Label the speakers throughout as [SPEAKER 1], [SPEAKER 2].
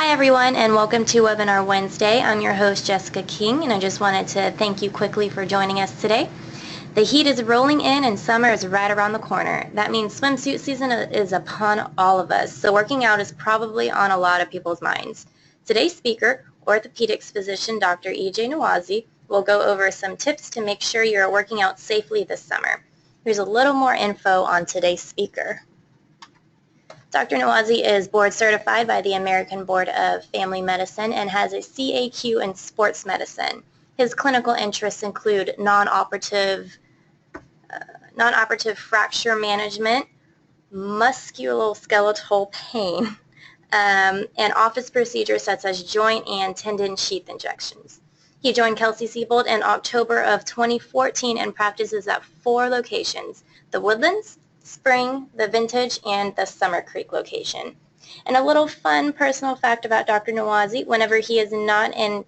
[SPEAKER 1] Hi everyone, and welcome to Webinar Wednesday. I'm your host Jessica King, and I just wanted to thank you quickly for joining us today. The heat is rolling in and summer is right around the corner. That means swimsuit season is upon all of us, so working out is probably on a lot of people's minds. Today's speaker, orthopedics physician Dr. Ije Nwaeze, will go over some tips to make sure you're working out safely this summer. Here's a little more info on today's speaker. Dr. Nwaeze is board certified by the American Board of Family Medicine and has a CAQ in sports medicine. His clinical interests include non-operative fracture management, musculoskeletal pain, and office procedures such as joint and tendon sheath injections. He joined Kelsey-Seybold in October of 2014 and practices at 4 locations: the Woodlands, Spring, the Vintage, and the Summer Creek location. And a little fun personal fact about Dr. Nwaeze: whenever he is not in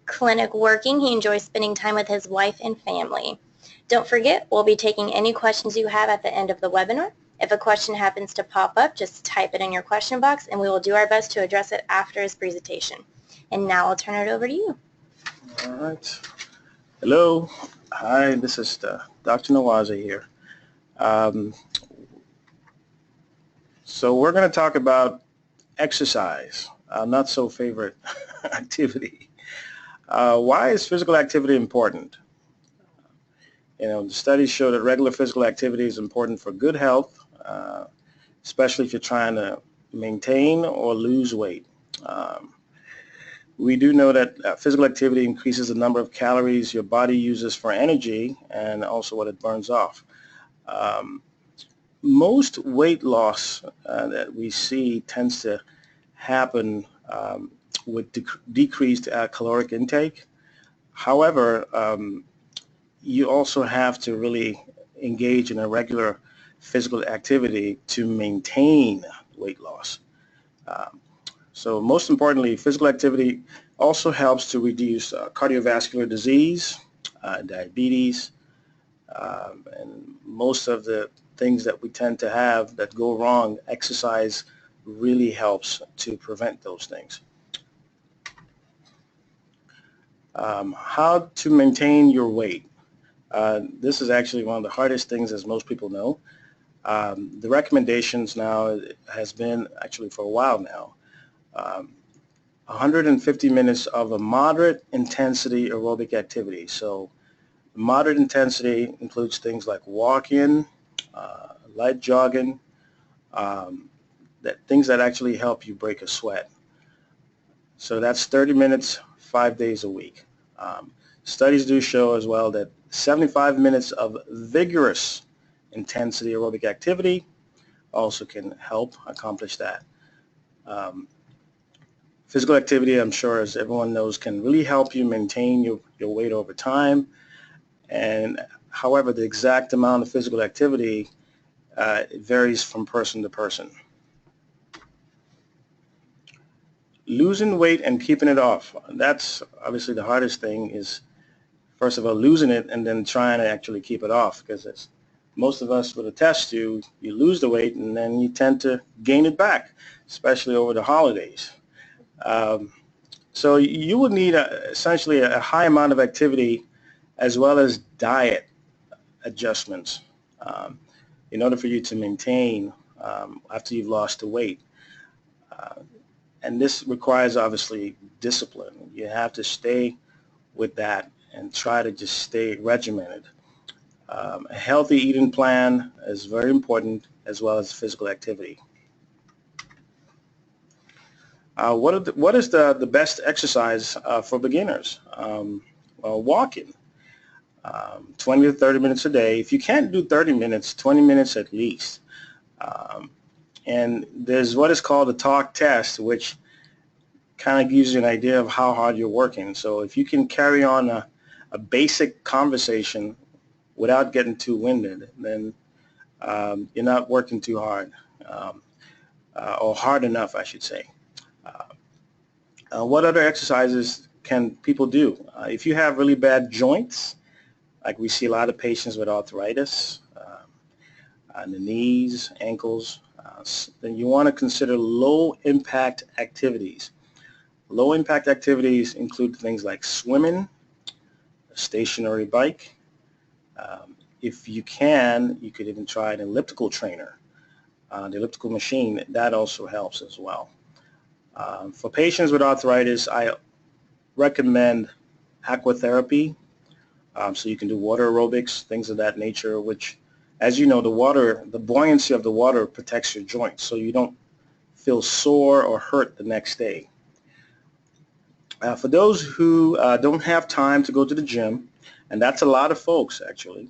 [SPEAKER 1] clinic working, he enjoys spending time with his wife and family. Don't forget, we'll be taking any questions you have at the end of the webinar. If a question happens to pop up, just type it in your question box and we will do our best to address it after his presentation. And now I'll turn it over to you.
[SPEAKER 2] All right. Hello. Hi, this is Dr. Nwaeze here. So we're going to talk about exercise, not so favorite activity. Why is physical activity important? The studies show that regular physical activity is important for good health, especially if you're trying to maintain or lose weight. We do know that physical activity increases the number of calories your body uses for energy and also what it burns off. Most weight loss that we see tends to happen with decreased caloric intake. However, you also have to really engage in a regular physical activity to maintain weight loss. So most importantly, physical activity also helps to reduce cardiovascular disease, diabetes, and most of the things that we tend to have that go wrong. Exercise really helps to prevent those things. How to maintain your weight. This is actually one of the hardest things, as most people know. The recommendations now has been actually for a while now, 150 minutes of a moderate intensity aerobic activity. So moderate intensity includes things like walking, light jogging, things that actually help you break a sweat. So that's 30 minutes, 5 days a week. Studies do show as well that 75 minutes of vigorous intensity aerobic activity also can help accomplish that. Physical activity, I'm sure, as everyone knows, can really help you maintain your weight over time. And however, the exact amount of physical activity it varies from person to person. Losing weight and keeping it off. That's obviously the hardest thing, is first of all losing it and then trying to actually keep it off, because as most of us would attest to, you lose the weight and then you tend to gain it back, especially over the holidays. So you would need essentially a high amount of activity as well as diet adjustments in order for you to maintain after you've lost the weight. And this requires obviously discipline. You have to stay with that and try to just stay regimented. A healthy eating plan is very important, as well as physical activity. What is the best exercise for beginners? Well, walking. 20 to 30 minutes a day. If you can't do 30 minutes, 20 minutes at least. And there's what is called a talk test, which kind of gives you an idea of how hard you're working. So if you can carry on a basic conversation without getting too winded, then you're not working too hard, or hard enough, I should say. What other exercises can people do? If you have really bad joints, like we see a lot of patients with arthritis, on the knees, ankles, then you want to consider low impact activities. Low impact activities include things like swimming, a stationary bike. If you can, you could even try an elliptical trainer, the elliptical machine. That also helps as well. For patients with arthritis, I recommend aquatherapy. So you can do water aerobics, things of that nature, which, as you know, the buoyancy of the water protects your joints, so you don't feel sore or hurt the next day. For those who don't have time to go to the gym, and that's a lot of folks actually,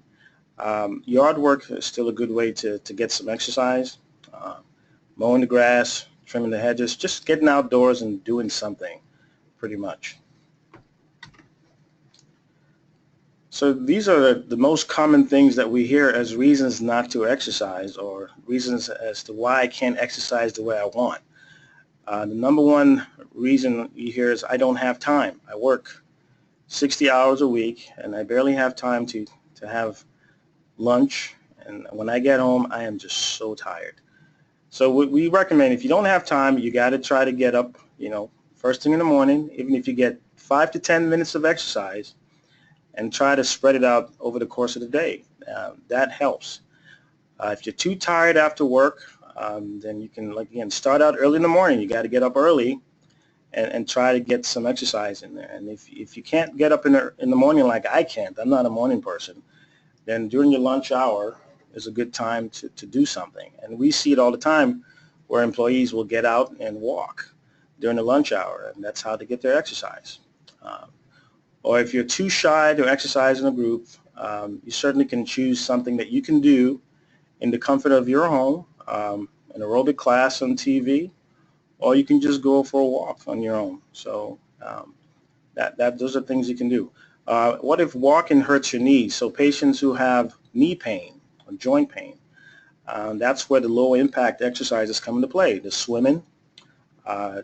[SPEAKER 2] yard work is still a good way to get some exercise. Mowing the grass, trimming the hedges, just getting outdoors and doing something, pretty much. So these are the most common things that we hear as reasons not to exercise, or reasons as to why I can't exercise the way I want. The number one reason you hear is, I don't have time. I work 60 hours a week and I barely have time to have lunch, and when I get home I am just so tired. So we recommend, if you don't have time, you got to try to get up, first thing in the morning, even if you get 5 to 10 minutes of exercise, and try to spread it out over the course of the day. That helps. If you're too tired after work, then you can, again, start out early in the morning. You got to get up early and try to get some exercise in there. And if you can't get up in the morning like I can't, I'm not a morning person, then during your lunch hour is a good time to do something. And we see it all the time where employees will get out and walk during the lunch hour, and that's how they get their exercise. Or if you're too shy to exercise in a group, you certainly can choose something that you can do in the comfort of your home, an aerobic class on TV, or you can just go for a walk on your own. So those are things you can do. What if walking hurts your knees? So patients who have knee pain or joint pain, that's where the low impact exercises come into play. The swimming,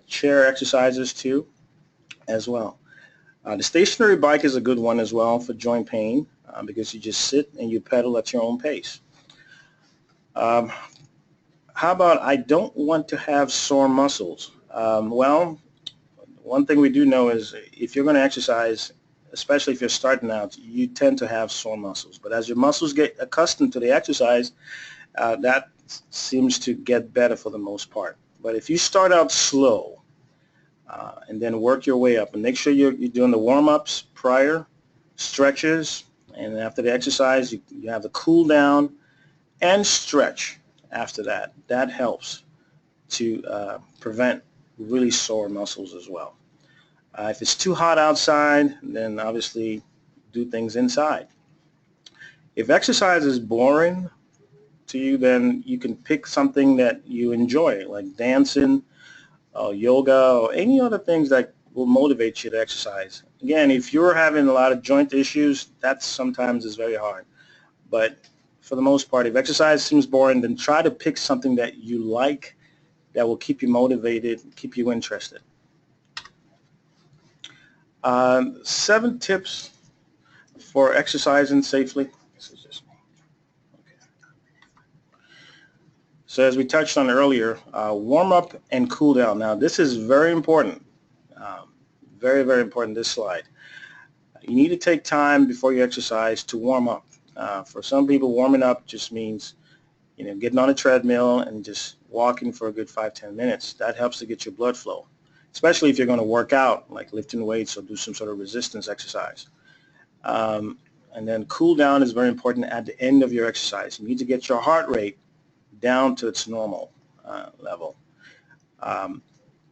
[SPEAKER 2] chair exercises too, as well. The stationary bike is a good one as well for joint pain, because you just sit and you pedal at your own pace. How about, I don't want to have sore muscles? Well, one thing we do know is if you're going to exercise, especially if you're starting out, you tend to have sore muscles. But as your muscles get accustomed to the exercise, that seems to get better for the most part. But if you start out slow, and then work your way up, and make sure you're doing the warm-ups prior, stretches, and after the exercise you have the cool down and stretch after that. That helps to prevent really sore muscles as well. If it's too hot outside, then obviously do things inside. If exercise is boring to you, then you can pick something that you enjoy, like dancing, yoga, or any other things that will motivate you to exercise. Again, if you're having a lot of joint issues, that sometimes is very hard. But for the most part, if exercise seems boring, then try to pick something that you like, that will keep you motivated, keep you interested. 7 tips for exercising safely. This is just me. Okay. So as we touched on earlier, warm up and cool down. Now this is very important, very, very important, this slide. You need to take time before you exercise to warm up. For some people, warming up just means getting on a treadmill and just walking for a good 5-10 minutes. That helps to get your blood flow, especially if you're going to work out, like lifting weights or do some sort of resistance exercise. And then cool down is very important at the end of your exercise. You need to get your heart rate down to its normal level.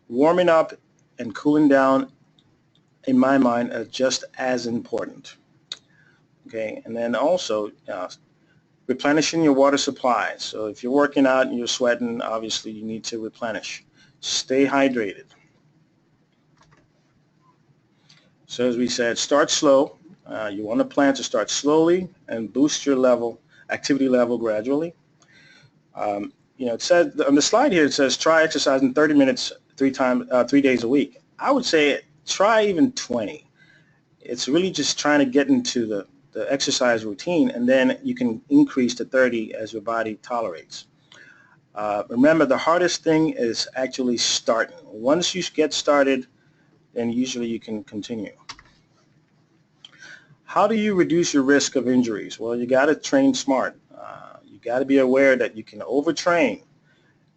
[SPEAKER 2] Warming up and cooling down, in my mind, are just as important. Okay, and then also replenishing your water supply. So if you're working out and you're sweating, obviously you need to replenish. Stay hydrated. So as we said, start slow. You want to plan to start slowly and boost your activity level gradually. It says on the slide here, it says try exercising 30 minutes 3 days a week. I would say try even 20. It's really just trying to get into the exercise routine, and then you can increase to 30 as your body tolerates. Remember, the hardest thing is actually starting. Once you get started, then usually you can continue. How do you reduce your risk of injuries? Well, you got to train smart. You got to be aware that you can overtrain,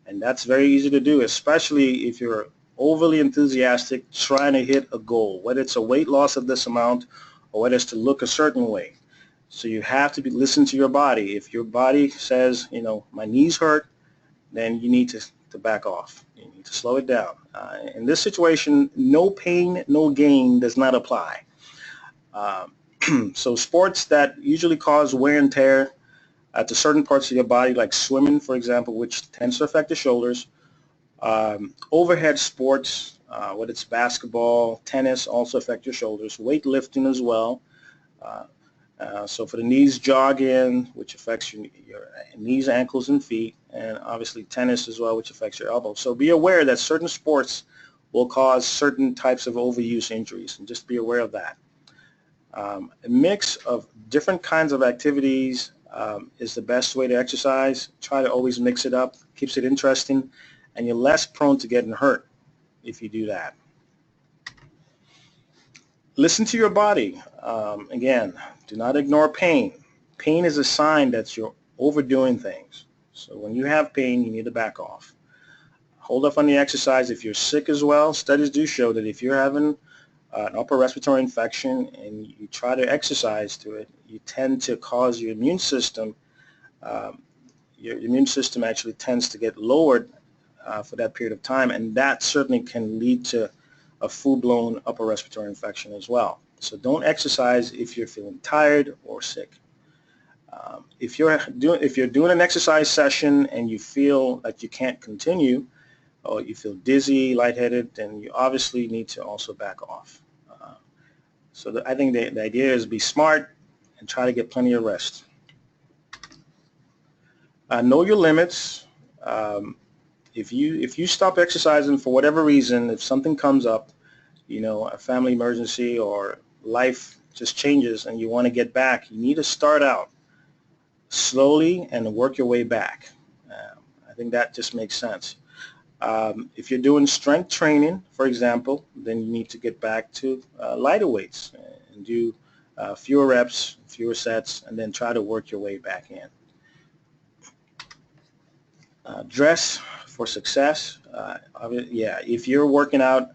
[SPEAKER 2] and that's very easy to do, especially if you're overly enthusiastic trying to hit a goal, whether it's a weight loss of this amount or whether it's to look a certain way. So you have to listen to your body. If your body says, you know, my knees hurt, then you need to back off. You need to slow it down. In this situation, no pain, no gain does not apply. So sports that usually cause wear and tear to certain parts of your body, like swimming, for example, which tends to affect the shoulders, overhead sports, whether it's basketball, tennis, also affect your shoulders, weightlifting as well. So for the knees, jogging, which affects your knees, ankles, and feet, and obviously tennis as well, which affects your elbows. So be aware that certain sports will cause certain types of overuse injuries, and just be aware of that. A mix of different kinds of activities is the best way to exercise. Try to always mix it up, keeps it interesting, and you're less prone to getting hurt if you do that. Listen to your body. Again, do not ignore pain. Pain is a sign that you're overdoing things. So when you have pain, you need to back off. Hold off on the exercise if you're sick as well. Studies do show that if you're having an upper respiratory infection and you try to exercise to it, you tend to cause your immune system actually tends to get lowered for that period of time, and that certainly can lead to a full-blown upper respiratory infection as well. So don't exercise if you're feeling tired or sick. If you're doing an exercise session and you feel that you can't continue, or you feel dizzy, lightheaded, then you obviously need to also back off. I think the idea is be smart and try to get plenty of rest. Know your limits. If you stop exercising for whatever reason, if something comes up, you know, a family emergency or life just changes and you want to get back, you need to start out slowly and work your way back. I think that just makes sense. If you're doing strength training, for example, then you need to get back to lighter weights and do fewer reps, fewer sets, and then try to work your way back in. Dress for success. If you're working out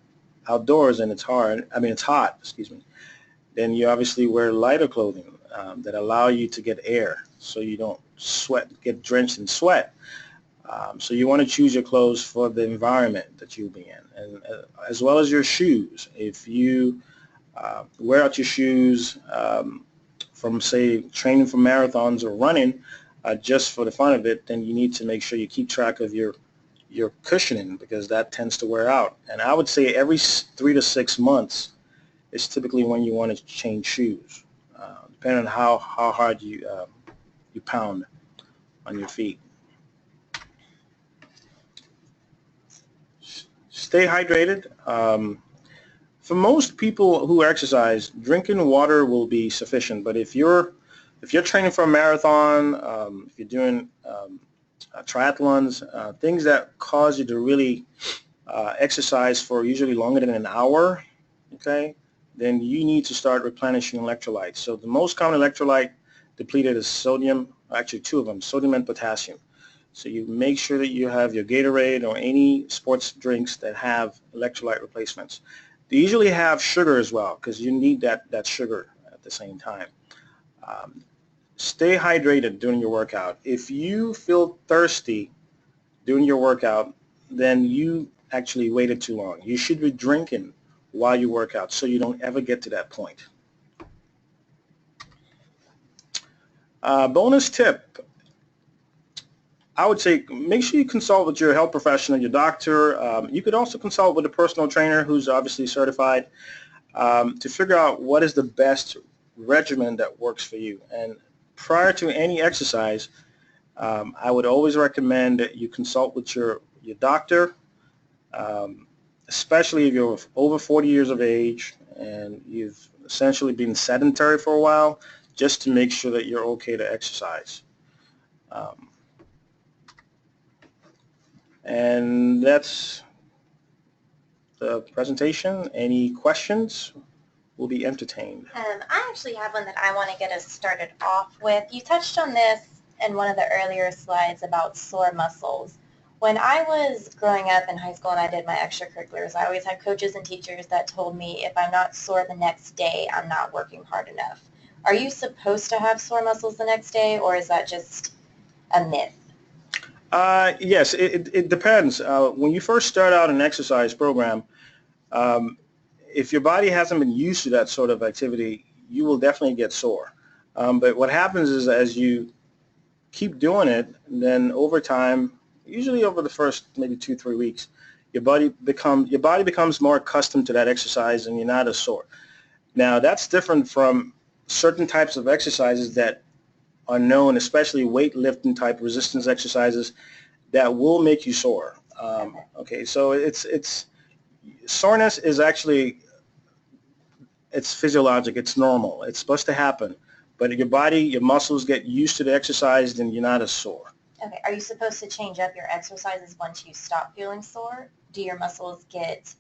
[SPEAKER 2] outdoors and it's hot, then you obviously wear lighter clothing that allow you to get air so you don't get drenched in sweat. So you want to choose your clothes for the environment that you'll be in, and as well as your shoes. If you wear out your shoes from, say, training for marathons or running just for the fun of it, then you need to make sure you keep track of your cushioning, because that tends to wear out. And I would say every 3 to 6 months is typically when you want to change shoes, depending on how hard you pound on your feet. Stay hydrated. For most people who exercise, drinking water will be sufficient. But if you're training for a marathon, if you're doing triathlons, things that cause you to really exercise for usually longer than an hour, okay, then you need to start replenishing electrolytes. So the most common electrolyte depleted is sodium, actually two of them, sodium and potassium. So you make sure that you have your Gatorade or any sports drinks that have electrolyte replacements. They usually have sugar as well, because you need that sugar at the same time. Stay hydrated during your workout. If you feel thirsty during your workout, then you actually waited too long. You should be drinking while you work out so you don't ever get to that point. Bonus tip. I would say make sure you consult with your health professional, your doctor. You could also consult with a personal trainer who's obviously certified to figure out what is the best regimen that works for you. And prior to any exercise, I would always recommend that you consult with your doctor, especially if you're over 40 years of age and you've essentially been sedentary for a while, just to make sure that you're okay to exercise. And that's the presentation. Any questions will be entertained.
[SPEAKER 1] I actually have one that I want to get us started off with. You touched on this in one of the earlier slides about sore muscles. When I was growing up in high school and I did my extracurriculars, I always had coaches and teachers that told me if I'm not sore the next day, I'm not working hard enough. Are you supposed to have sore muscles the next day, or is that just a myth?
[SPEAKER 2] Yes, it depends. When you first start out an exercise program, if your body hasn't been used to that sort of activity, you will definitely get sore. But what happens is as you keep doing it, then over time, usually over the first maybe 2-3 weeks, your body becomes more accustomed to that exercise and you're not as sore. Now that's different from certain types of exercises that are known, especially weightlifting type resistance exercises, that will make you sore. Okay, so it's soreness is actually, it's physiologic, it's normal, it's supposed to happen. But your body, your muscles get used to the exercise, then you're not as sore.
[SPEAKER 1] Okay. Are you supposed to change up your exercises once you stop feeling sore? Do your muscles get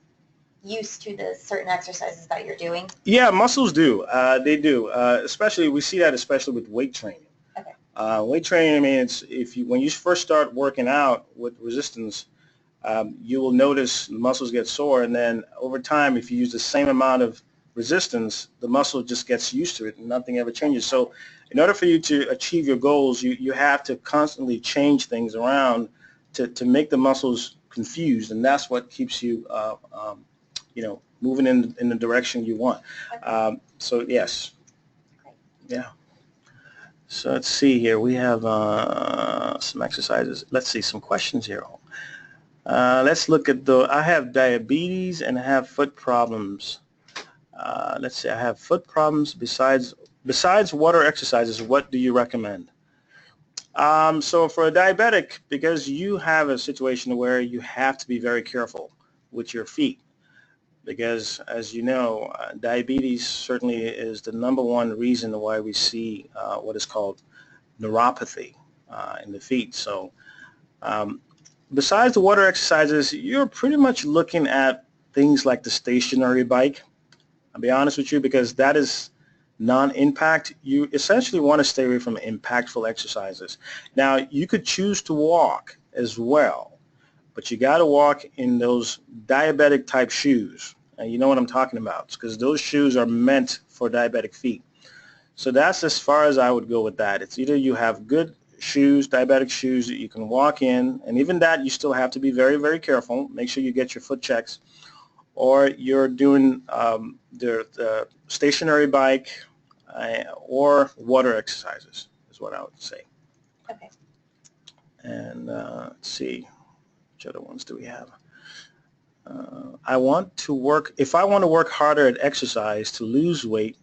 [SPEAKER 1] used to the certain exercises that you're doing?
[SPEAKER 2] Yeah, muscles do. They do. Especially, we see that especially with weight training.
[SPEAKER 1] Okay.
[SPEAKER 2] Weight training, I mean, it's when you first start working out with resistance, you will notice the muscles get sore, and then over time, if you use the same amount of resistance, the muscle just gets used to it and nothing ever changes. So in order for you to achieve your goals, you have to constantly change things around to make the muscles confused, and that's what keeps you moving in the direction you want.
[SPEAKER 1] Okay.
[SPEAKER 2] So yes.
[SPEAKER 1] Great.
[SPEAKER 2] Yeah. So let's see here. We have some exercises. Let's see some questions here. Let's look at I have diabetes and I have foot problems. Let's see, I have foot problems. Besides water exercises, what do you recommend? So for a diabetic, because you have a situation where you have to be very careful with your feet, because as you know, diabetes certainly is the number one reason why we see what is called neuropathy in the feet. So besides the water exercises, you're pretty much looking at things like the stationary bike. I'll be honest with you, because that is non-impact. You essentially want to stay away from impactful exercises. Now, you could choose to walk as well, but you got to walk in those diabetic type shoes. And you know what I'm talking about, because those shoes are meant for diabetic feet. So that's as far as I would go with that. It's either you have good shoes, diabetic shoes that you can walk in, and even that you still have to be very, very careful. Make sure you get your foot checks. Or you're doing the stationary bike or water exercises is what I would say.
[SPEAKER 1] Okay.
[SPEAKER 2] And let's see, which other ones do we have? If I want to work harder at exercise to lose weight,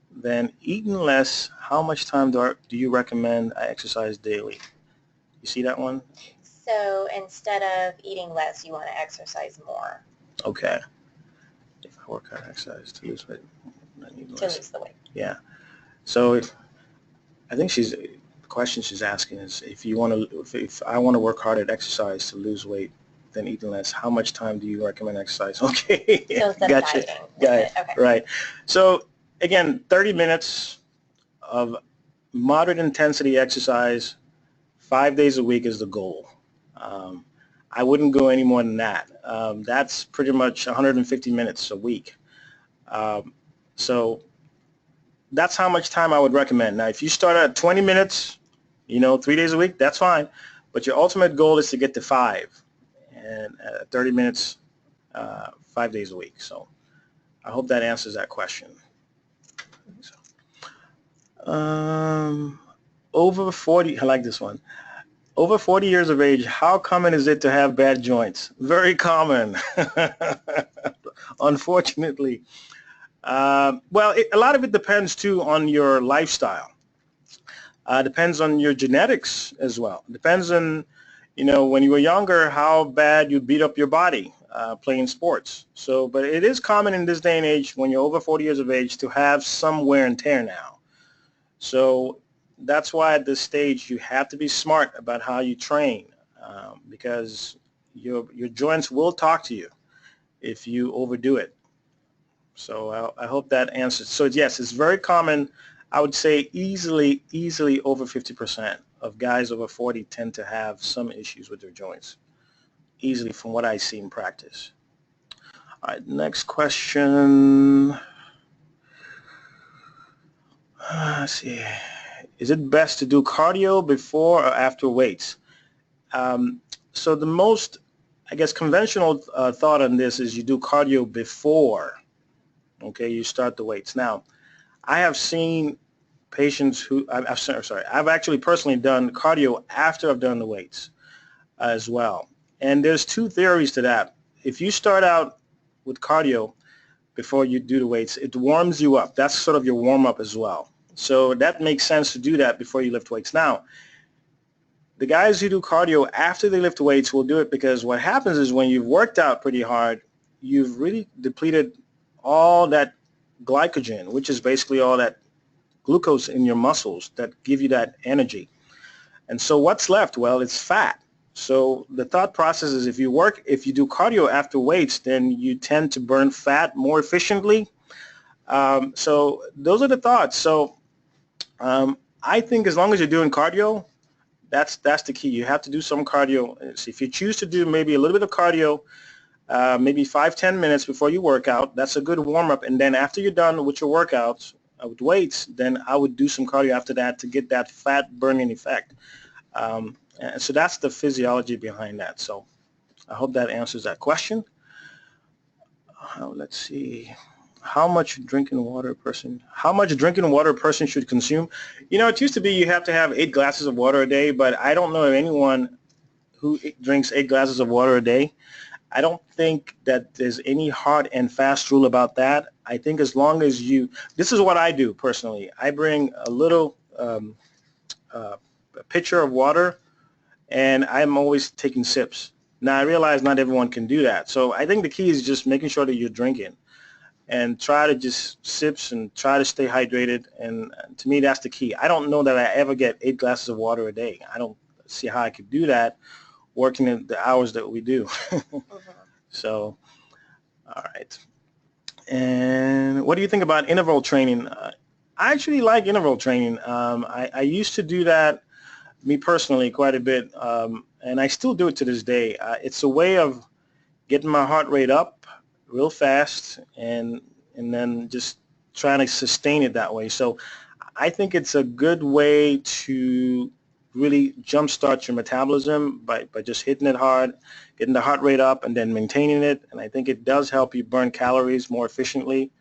[SPEAKER 2] then eating less, how much time do you recommend I exercise daily? You see that one?
[SPEAKER 1] So instead of eating less, you want to exercise more.
[SPEAKER 2] Okay. If I work hard at exercise to lose weight, I need less.
[SPEAKER 1] To lose the weight.
[SPEAKER 2] Yeah. So I think the question she's asking is if I want to work hard at exercise to lose weight, then eating less, how much time do you recommend exercise? Okay.
[SPEAKER 1] So instead of dieting.
[SPEAKER 2] Got it.
[SPEAKER 1] Okay.
[SPEAKER 2] Right. So again, 30 minutes of moderate intensity exercise, 5 days a week is the goal. I wouldn't go any more than that. That's pretty much 150 minutes a week. So that's how much time I would recommend. Now, if you start at 20 minutes, 3 days a week, that's fine. But your ultimate goal is to get to 5 and 30 minutes, 5 days a week. So I hope that answers that question. Over 40, I like this one. Over 40 years of age, how common is it to have bad joints? Very common, unfortunately. Well, a lot of it depends, too, on your lifestyle. Depends on your genetics as well. Depends on, when you were younger, how bad you beat up your body playing sports. So, but it is common in this day and age when you're over 40 years of age to have some wear and tear now. So that's why at this stage you have to be smart about how you train because your joints will talk to you. if you overdo it. So I hope that answers. So yes, it's very common. I would say easily over 50% of guys over 40 tend to have some issues with their joints. Easily, from what I see in practice. All right, next question. Let's see. Is it best to do cardio before or after weights? So the most, I guess, conventional thought on this is you do cardio before, okay, you start the weights. Now, I have seen patients who, I've actually personally done cardio after I've done the weights as well. And there's two theories to that. If you start out with cardio before you do the weights, it warms you up. That's sort of your warm-up as well. So that makes sense to do that before you lift weights. Now, the guys who do cardio after they lift weights will do it because what happens is when you've worked out pretty hard, you've really depleted all that glycogen, which is basically all that glucose in your muscles that give you that energy. And so what's left? Well, it's fat. So the thought process is if you do cardio after weights, then you tend to burn fat more efficiently. So those are the thoughts. So I think as long as you're doing cardio, that's the key. You have to do some cardio. So if you choose to do maybe a little bit of cardio, maybe 5-10 minutes before you work out, that's a good warm-up. And then after you're done with your workouts, with weights, then I would do some cardio after that to get that fat burning effect. And so that's the physiology behind that. So I hope that answers that question. Let's see. How much drinking water a person should consume? You know, it used to be you have to have 8 glasses of water a day, but I don't know of anyone who drinks 8 glasses of water a day. I don't think that there's any hard and fast rule about that. I think as long as this is what I do personally. I bring a little a pitcher of water, and I'm always taking sips. Now, I realize not everyone can do that. So I think the key is just making sure that you're drinking and try to just sips and try to stay hydrated. And to me, that's the key. I don't know that I ever get 8 glasses of water a day. I don't see how I could do that working in the hours that we do. So, all right. And what do you think about interval training? I actually like interval training. I used to do that, me personally, quite a bit, and I still do it to this day. It's a way of getting my heart rate up real fast and then just trying to sustain it that way. So I think it's a good way to really jumpstart your metabolism by just hitting it hard, getting the heart rate up, and then maintaining it. And I think it does help you burn calories more efficiently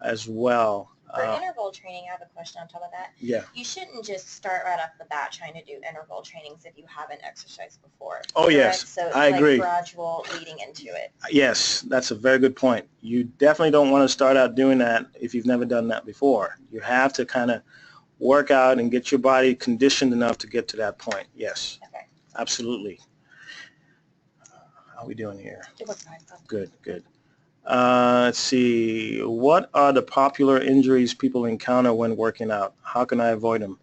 [SPEAKER 2] as well.
[SPEAKER 1] For interval training, I have a question on top of that.
[SPEAKER 2] Yeah.
[SPEAKER 1] You shouldn't just start right off the bat trying to do interval trainings if you haven't exercised before.
[SPEAKER 2] Oh,
[SPEAKER 1] correct?
[SPEAKER 2] yes.
[SPEAKER 1] So it's
[SPEAKER 2] I agree.
[SPEAKER 1] Gradual leading into it.
[SPEAKER 2] Yes, that's a very good point. You definitely don't want to start out doing that if you've never done that before. You have to kind of work out and get your body conditioned enough to get to that point. Yes.
[SPEAKER 1] Okay.
[SPEAKER 2] Absolutely. How are we doing here?
[SPEAKER 1] It looks fine.
[SPEAKER 2] Good, good. Let's see. What are the popular injuries people encounter when working out? How can I avoid them?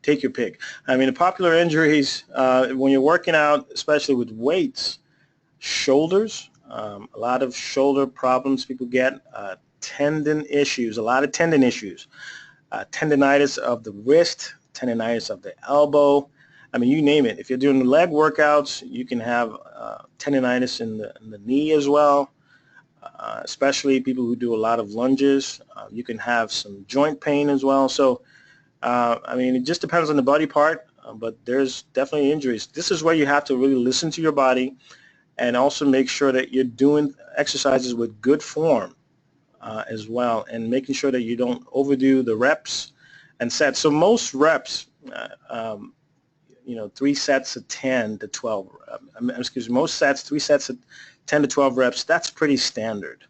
[SPEAKER 2] Take your pick. I mean, the popular injuries when you're working out, especially with weights, shoulders, a lot of shoulder problems people get, tendon issues, a lot of tendon issues, tendinitis of the wrist, tendinitis of the elbow. I mean, you name it. If you're doing leg workouts, you can have tendinitis in the knee as well, especially people who do a lot of lunges. You can have some joint pain as well. So, I mean, it just depends on the body part, but there's definitely injuries. This is where you have to really listen to your body and also make sure that you're doing exercises with good form as well, and making sure that you don't overdo the reps and sets. So most reps, 3 sets of 10 to 12, most sets, 3 sets of 10 to 12 reps, that's pretty standard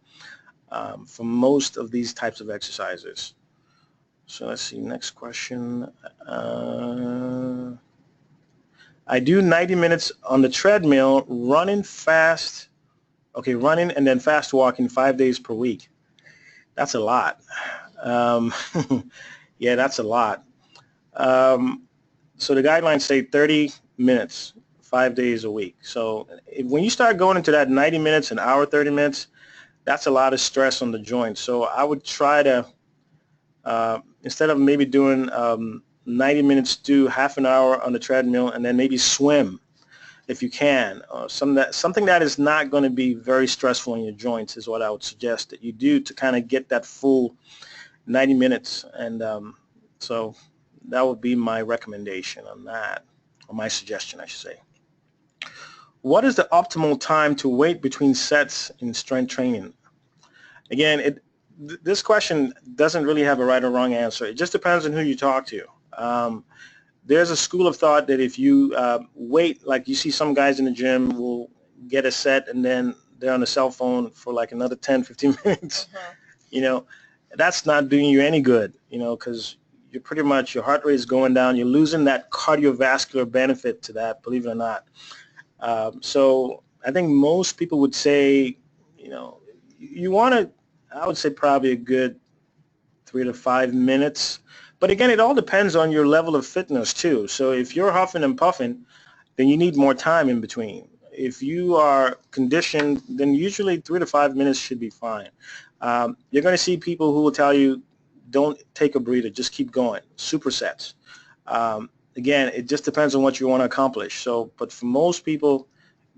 [SPEAKER 2] for most of these types of exercises. So let's see, next question. I do 90 minutes on the treadmill, running and then fast walking 5 days per week. That's a lot. Yeah, that's a lot. So the guidelines say 30 minutes 5 days a week. So when you start going into that 90 minutes, an hour, 30 minutes, that's a lot of stress on the joint. So I would try to, instead of maybe doing 90 minutes, do half an hour on the treadmill and then maybe swim if you can. Something that is not going to be very stressful on your joints is what I would suggest that you do to kind of get that full 90 minutes. And so that would be my recommendation on that, or my suggestion, I should say. What is the optimal time to wait between sets in strength training? Again, this question doesn't really have a right or wrong answer. It just depends on who you talk to. There's a school of thought that if you wait, like you see some guys in the gym will get a set and then they're on the cell phone for like another 10, 15 minutes. You know, that's not doing you any good, you know, because you're pretty much, your heart rate is going down. You're losing that cardiovascular benefit to that, believe it or not. So I think most people would say, you know, you want to, I would say probably a good 3 to 5 minutes. But again, it all depends on your level of fitness too. So if you're huffing and puffing, then you need more time in between. If you are conditioned, then usually 3 to 5 minutes should be fine. You're going to see people who will tell you, don't take a breather, just keep going, supersets. Again, it just depends on what you want to accomplish. So, but for most people,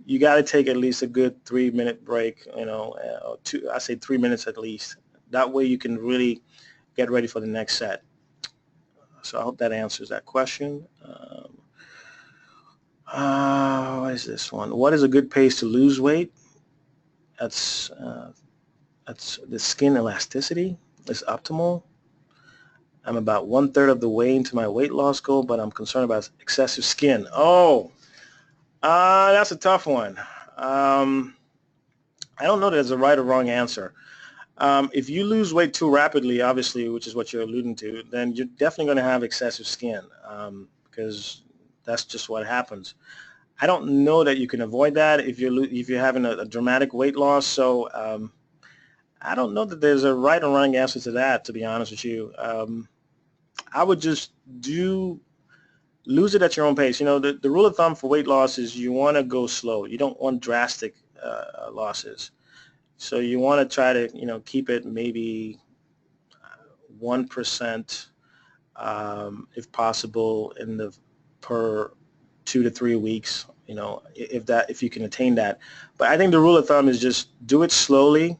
[SPEAKER 2] you got to take at least a good 3-minute break, you know, I say 3 minutes at least. That way you can really get ready for the next set. So I hope that answers that question. What is this one? What is a good pace to lose weight? That's the skin elasticity is optimal. I'm about 1/3 of the way into my weight loss goal, but I'm concerned about excessive skin. Oh, that's a tough one. I don't know that there's a right or wrong answer. If you lose weight too rapidly, obviously, which is what you're alluding to, then you're definitely going to have excessive skin because that's just what happens. I don't know that you can avoid that if you're having a dramatic weight loss. So I don't know that there's a right or wrong answer to that, to be honest with you. I would just lose it at your own pace. You know, the rule of thumb for weight loss is you want to go slow. You don't want drastic losses. So you want to try to, you know, keep it maybe 1% if possible in the per 2 to 3 weeks, you know, if you can attain that. But I think the rule of thumb is just do it slowly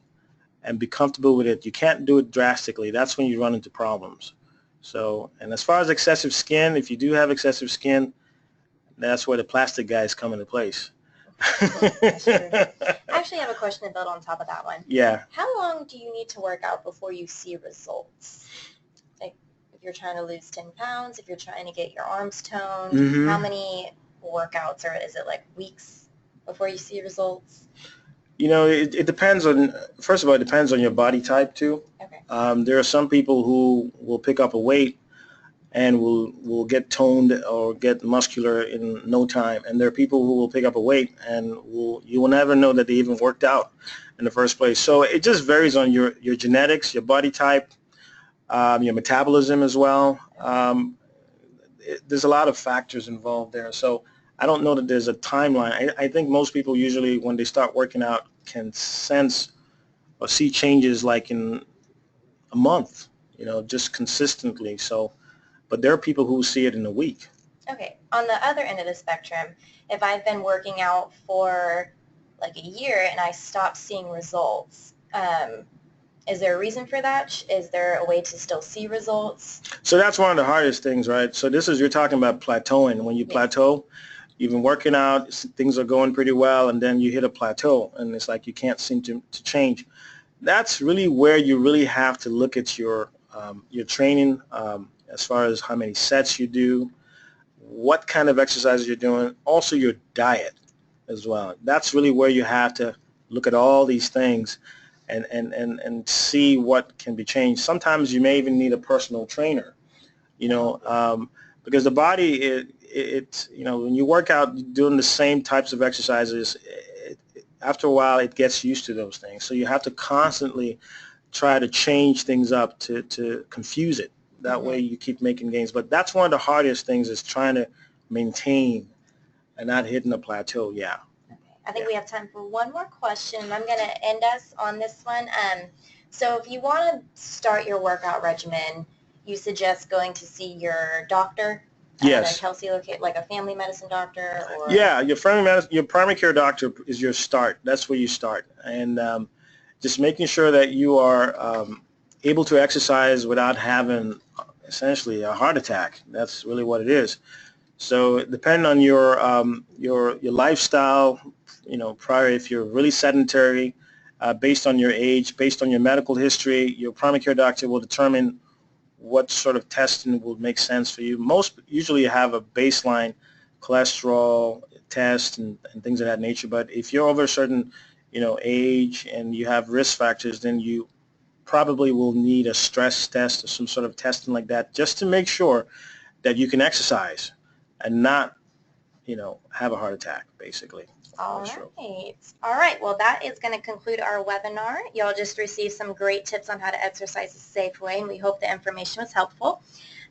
[SPEAKER 2] and be comfortable with it. You can't do it drastically. That's when you run into problems. So, and as far as excessive skin, if you do have excessive skin, that's where the plastic guys come into place.
[SPEAKER 1] That's true. I actually have a question to build on top of that one.
[SPEAKER 2] Yeah.
[SPEAKER 1] How long do you need to work out before you see results? Like if you're trying to lose 10 pounds, if you're trying to get your arms toned, how many workouts, or is it like weeks before you see results?
[SPEAKER 2] You know, it depends on, first of all, it depends on your body type too.
[SPEAKER 1] Okay.
[SPEAKER 2] There are some people who will pick up a weight and will get toned or get muscular in no time. And there are people who will pick up a weight and you will never know that they even worked out in the first place. So it just varies on your genetics, your body type, your metabolism as well. There's a lot of factors involved there. So I don't know that there's a timeline. I think most people usually, when they start working out, can sense or see changes like in a month, you know, just consistently. So, but there are people who see it in a week.
[SPEAKER 1] Okay. On the other end of the spectrum, if I've been working out for like a year and I stop seeing results, is there a reason for that? Is there a way to still see results?
[SPEAKER 2] So that's one of the hardest things, right? So this is, you're talking about plateauing. When you plateau, you've been working out, things are going pretty well, and then you hit a plateau, and it's like you can't seem to change. That's really where you really have to look at your training as far as how many sets you do, what kind of exercises you're doing, also your diet as well. That's really where you have to look at all these things and see what can be changed. Sometimes you may even need a personal trainer, you know, because the body, it you know, when you work out doing the same types of exercises, after a while it gets used to those things. So you have to constantly try to change things up to confuse it. That way you keep making gains. But that's one of the hardest things, is trying to maintain and not hitting a plateau. Yeah.
[SPEAKER 1] I think we have time for one more question. I'm going to end us on this one. So if you want to start your workout regimen, you suggest going to see your doctor at
[SPEAKER 2] Yes.
[SPEAKER 1] a Kelsey location, like a family medicine doctor? Or
[SPEAKER 2] Yeah, your primary care doctor is your start. That's where you start. And just making sure that you are able to exercise without having essentially a heart attack. That's really what it is. So depending on your lifestyle, prior, if you're really sedentary, based on your age, based on your medical history, your primary care doctor will determine what sort of testing will make sense for you. Most usually have a baseline cholesterol test and things of that nature. But if you're over a certain, age and you have risk factors, then you probably will need a stress test or some sort of testing like that, just to make sure that you can exercise and not, have a heart attack, basically.
[SPEAKER 1] All right. All right. Well, that is going to conclude our webinar. Y'all just received some great tips on how to exercise a safe way, and we hope the information was helpful.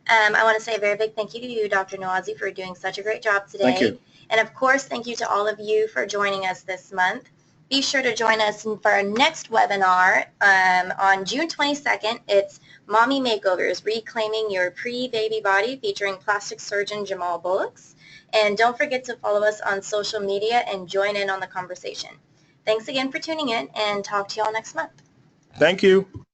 [SPEAKER 1] I want to say a very big thank you to you, Dr. Nwaeze, for doing such a great job today.
[SPEAKER 2] Thank you.
[SPEAKER 1] And, of course, thank you to all of you for joining us this month. Be sure to join us for our next webinar on June 22nd. It's Mommy Makeovers, Reclaiming Your Pre-Baby Body, featuring plastic surgeon Jamal Bullocks. And don't forget to follow us on social media and join in on the conversation. Thanks again for tuning in, and talk to you all next month.
[SPEAKER 2] Thank you.